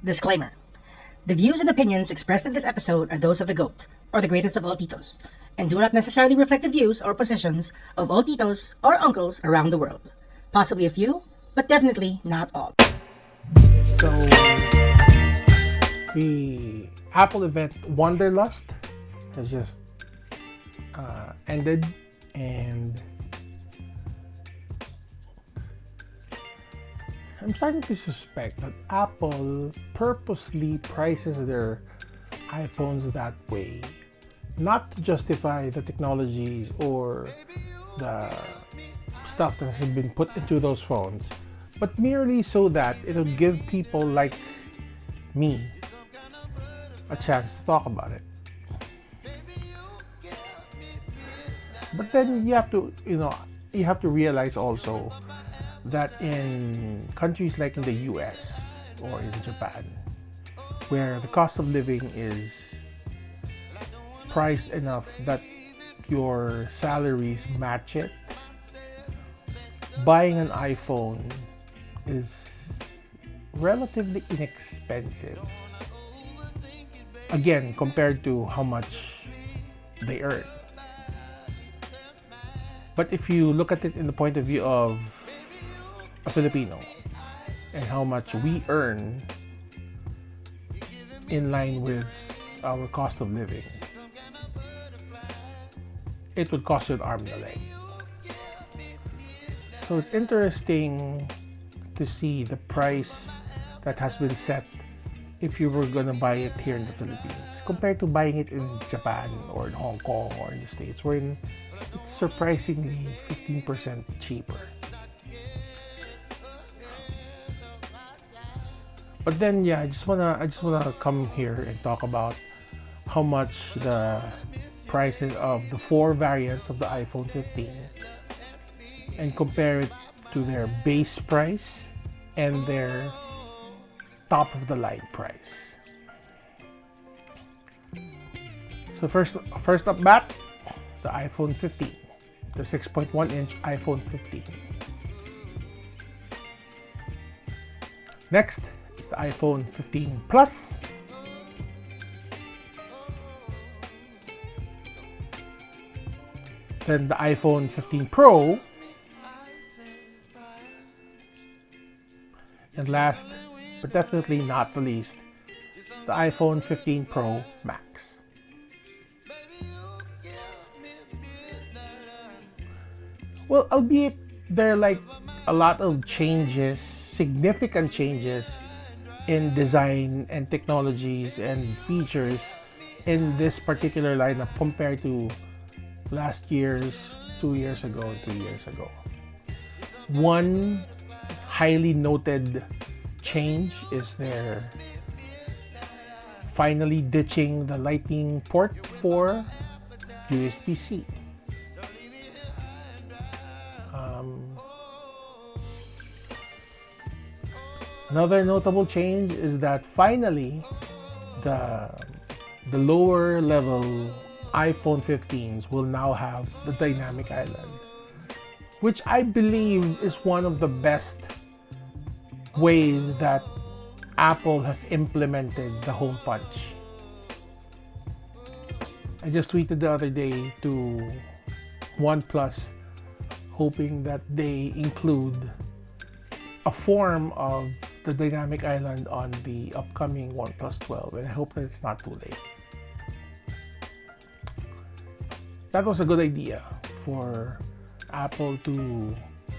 Disclaimer. The views and opinions expressed in this episode are those of the GOAT, or the greatest of all titos, and do not necessarily reflect the views or positions of all titos or uncles around the world. Possibly a few, but definitely not all. So, the Apple event Wanderlust has just ended, and I'm starting to suspect that Apple purposely prices their iPhones that way, not to justify the technologies or the stuff that has been put into those phones, but merely so that it'll give people like me a chance to talk about it. But then you have to realize also that in countries like in the US or in Japan, where the cost of living is priced enough that your salaries match it, buying an iPhone is relatively inexpensive. Again, compared to how much they earn. But if you look at it in the point of view of a Filipino and how much we earn in line with our cost of living, it would cost you an arm and a leg. So it's interesting to see the price that has been set if you were gonna buy it here in the Philippines compared to buying it in Japan or in Hong Kong or in the States, wherein it's surprisingly 15% cheaper. But then I just wanna come here and talk about how much the prices of the 4 variants of the iPhone 15 and compare it to their base price and their top of the line price. So first up bat, the iPhone 15, the 6.1 inch iPhone 15. Next is the iPhone 15 Plus. Then the iPhone 15 Pro. And last, but definitely not the least, the iPhone 15 Pro Max. Well, albeit there are like a lot of changes, significant changes in design and technologies and features in this particular lineup compared to last year's, 2 years ago, and 3 years ago. One highly noted change is they're finally ditching the Lightning port for USB-C. Another notable change is that finally the lower level iPhone 15s will now have the dynamic island, which I believe is one of the best ways that Apple has implemented the hole punch. I just tweeted the other day to OnePlus hoping that they include a form of the dynamic island on the upcoming OnePlus 12, and I hope that it's not too late. That was a good idea for Apple to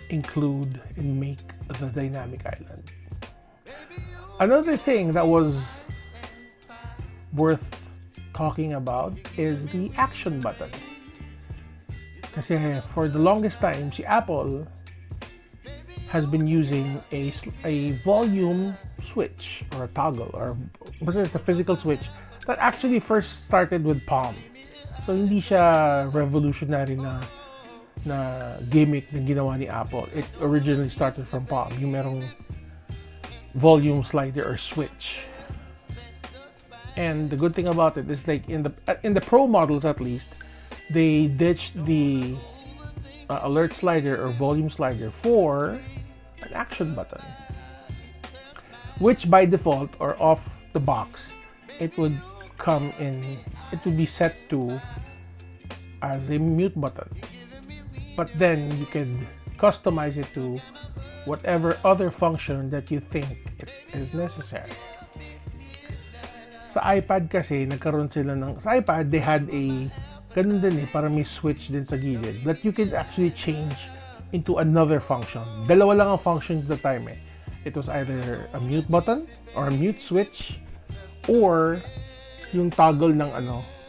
include and make the dynamic island. Another thing that was worth talking about is the action button. Kasi for the longest time, Apple has been using a volume switch or a toggle, or basta it's a physical switch that actually first started with Palm. So hindi siya revolutionary na gimmick na ginawa ni Apple. It originally started from Palm, yung merong volume slider or switch. And the good thing about it is, like in the Pro models at least, they ditched the alert slider or volume slider for an action button. which by default or off the box, it would be set to as a mute button. But then you can customize it to whatever other function that you think it is necessary. Sa iPad kasi, sa iPad, they had a, ganun din para may switch din sa gilid that you can actually change into another function. Dalawa lang ang function at the time eh. It was either a mute button or a mute switch or yung toggle ng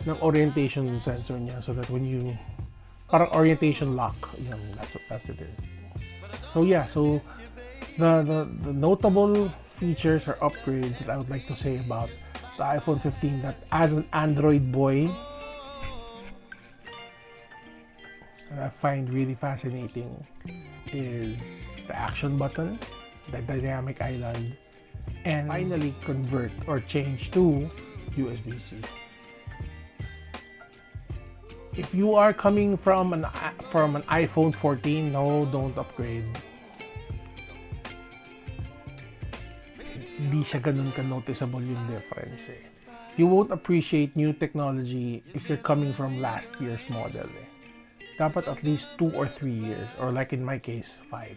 ng orientation sensor niya, so that when you parang orientation lock, that's it is. So yeah, so the notable features or upgrades that I would like to say about the iPhone 15 that as an Android boy that I find really fascinating is the action button, the dynamic island, and finally convert or change to USB-C. If you are coming from an iPhone 14, no, don't upgrade. Hindi siya ganun ka-noticeable yung difference eh. You won't appreciate new technology if you're coming from last year's model eh. Dapat at least 2 or 3 years, or like in my case, 5.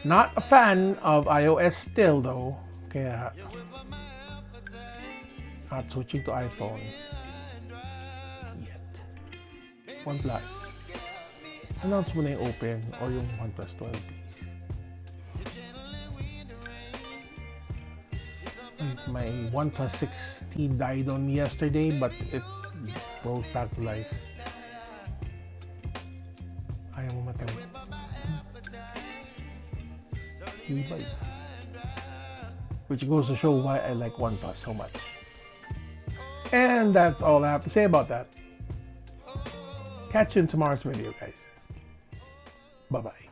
Not a fan of iOS still though, kaya not switching to iPhone yet. OnePlus, announce mo na yung Open or yung OnePlus 12 please. My OnePlus 6T died on me yesterday, but it brought back to life. Ayaw mo matay. Eboy. Which goes to show why I like OnePlus so much. And that's all I have to say about that. Catch you in tomorrow's video, guys. Bye-bye.